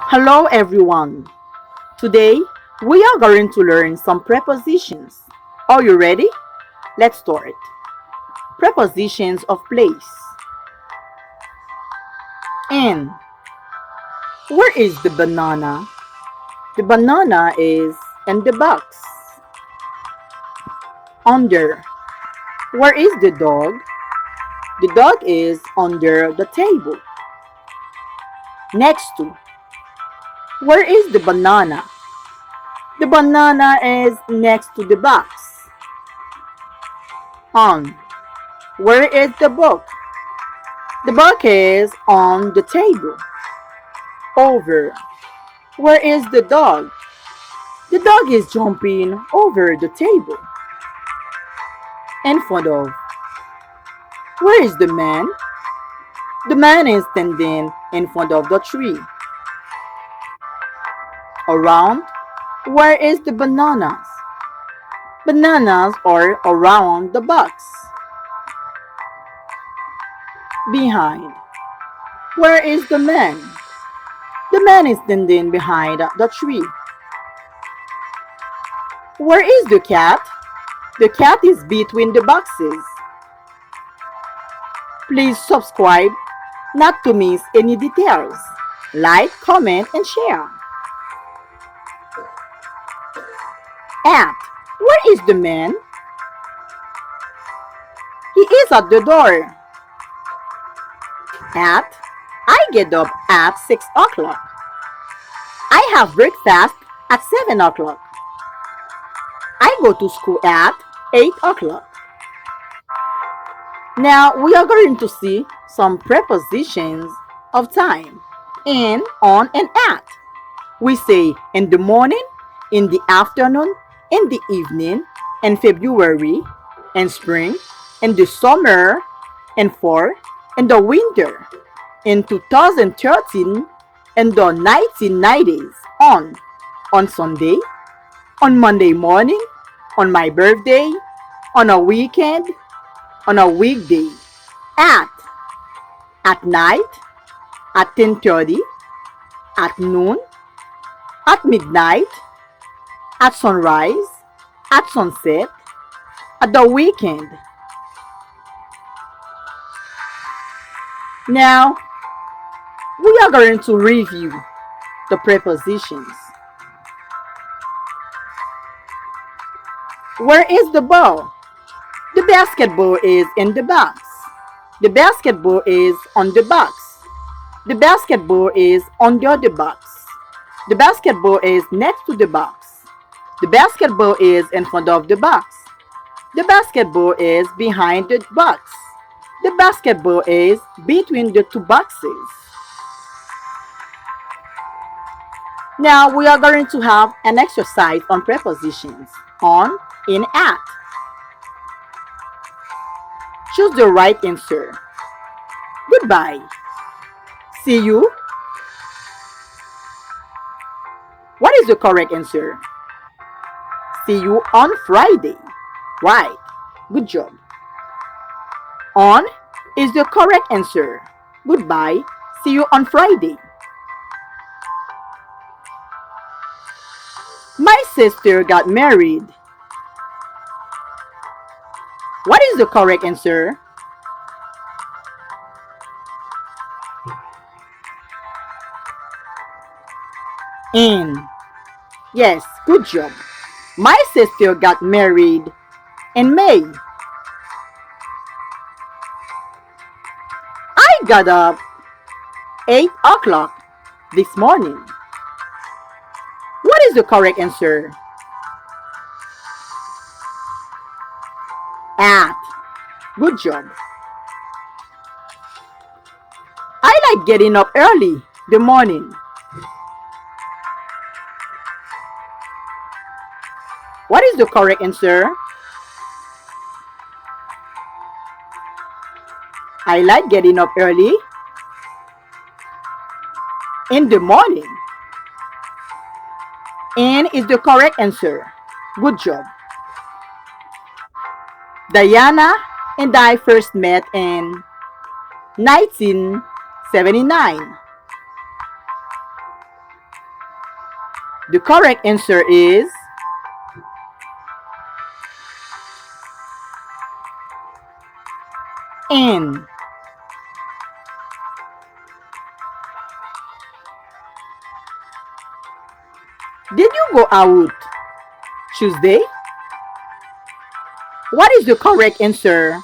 Hello everyone. Today we are going to learn some prepositions. Are you ready? Let's start. Prepositions of place. In. Where is the banana? The banana is in the box. Under. Where is the dog? The dog is under the table. Next to. Where is the banana? The banana is next to the box. On. Where is the book? The book is on the table. Over. Where is the dog? The dog is jumping over the table. In front of. Where is the man? The man is standing in front of the tree. Around. Where is the bananas? Bananas are around the box. Behind. Where is the man? The man is standing behind the tree. Where is the cat? The cat is between the boxes. Please subscribe not to miss any details. Like, comment, and share. At. Where is the man? He is at the door. At. I get up at 6 o'clock. I have breakfast at 7 o'clock. I go to school at 8 o'clock. Now we are going to see some prepositions of time. In, on, and at. We say in the morning, in the afternoon, in the evening, in February, in spring, in the summer, in fall, in the winter, in 2013, in the 1990s, on Sunday, on Monday morning, on my birthday, on a weekend, on a weekday, at night, at 10:30, at noon, at midnight, at sunrise, at sunset, at the weekend. Now, we are going to review the prepositions. Where is the ball? The basketball is in the box. The basketball is on the box. The basketball is under the box. The basketball is next to the box. The basketball is in front of the box. The basketball is behind the box. The basketball is between the two boxes. Now we are going to have an exercise on prepositions. On, in, at. Choose the right answer. Goodbye. See you. What is the correct answer? See you on Friday. Right. Good job. On is the correct answer. Goodbye. See you on Friday. My sister got married. What is the correct answer? In. Yes, good job. My sister got married in May. I got up 8 o'clock this morning. What is the correct answer? At. Good job. I like getting up early the morning. What is the correct answer? I like getting up early in the morning. In is the correct answer. Good job. Diana and I first met in 1979. The correct answer is in. Did you go out Tuesday? What is the correct answer?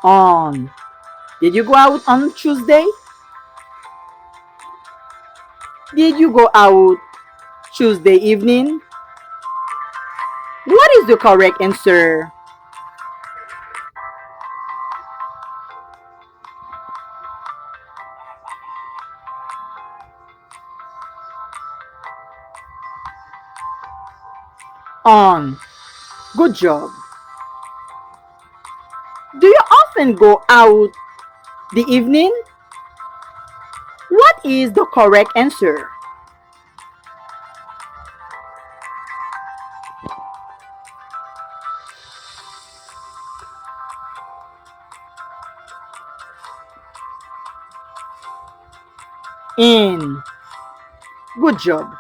On. Did you go out on Tuesday? Did you go out Tuesday evening? What is the correct answer? On. Good job. Do you often go out the evening? What is the correct answer? In. Good job.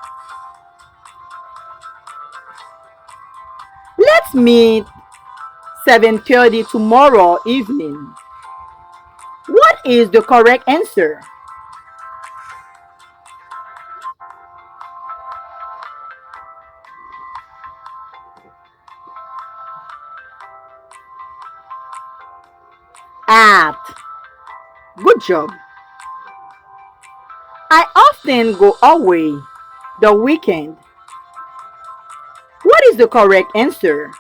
Let's meet 7:30 tomorrow evening. What is the correct answer? At. Good job. I often go away the weekend. What is the correct answer?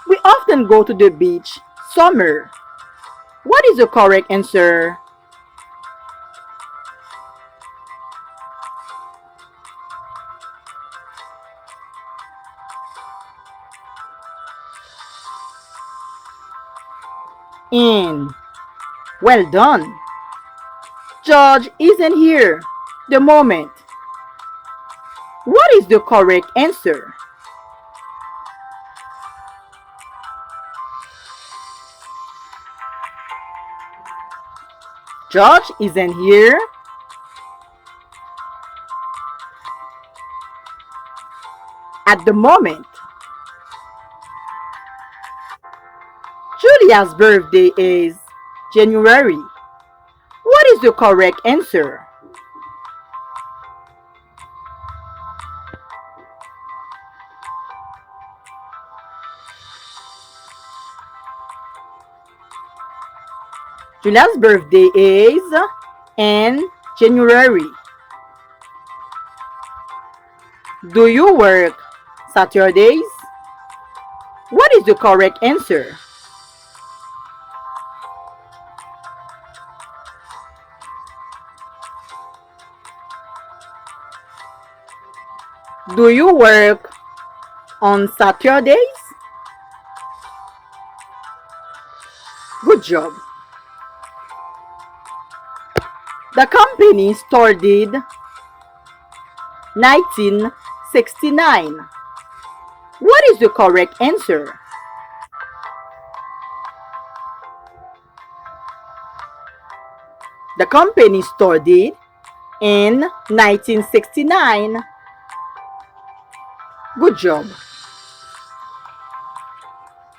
We often go to the beach summer. What is the correct answer? In. Well done. George isn't here the moment. What is the correct answer? George isn't here at the moment. Julia's birthday is January. What is the correct answer? Julia's birthday is in January. Do you work Saturdays? What is the correct answer? Do you work on Saturdays? Good job. The company started 1969. What is the correct answer? The company started in 1969. Good job.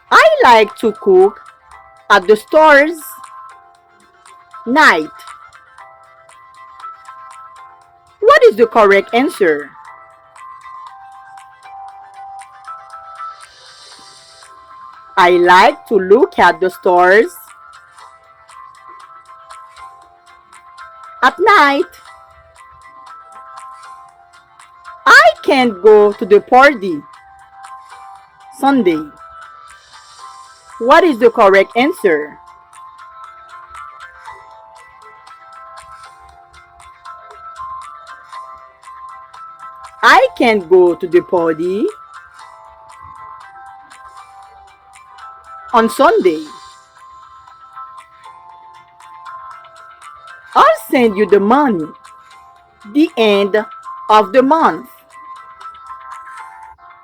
I like to cook at the stores night. What is the correct answer? I like to look at the stores at night. I can't go to the party Sunday. What is the correct answer? I can't go to the party on Sunday. send you the money. The end of the month.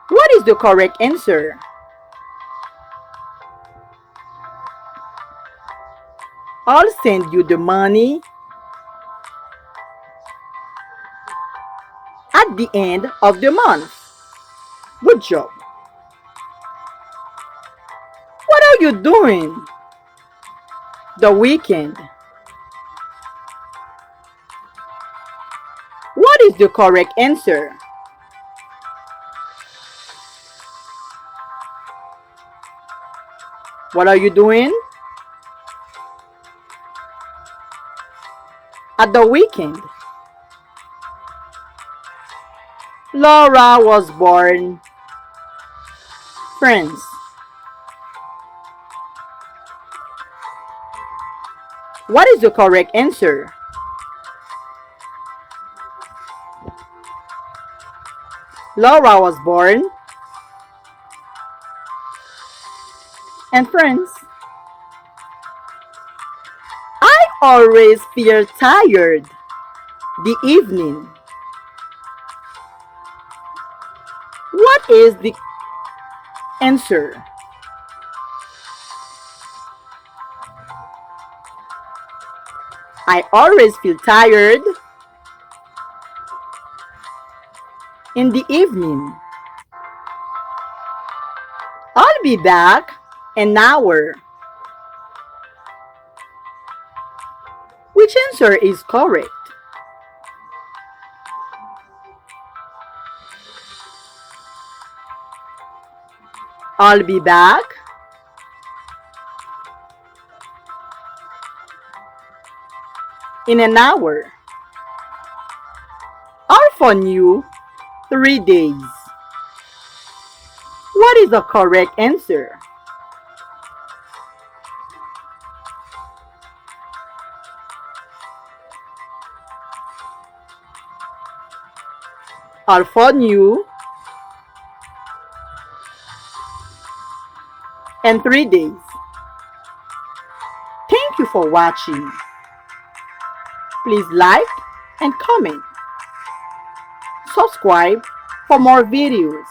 What is the correct answer? I'll send you the money at the end of the month. Good job. What are you doing? The weekend. What is the correct answer? What are you doing at the weekend? Laura was born France. What is the correct answer? Laura was born in France. I always feel tired the evening. What is the answer? I always feel tired in the evening. I'll be back in an hour. Which answer is correct? I'll be back in an hour. I'll phone you 3 days. What is the correct answer? I'll phone you in 3 days. Thank you for watching. Please like and comment. Subscribe for more videos.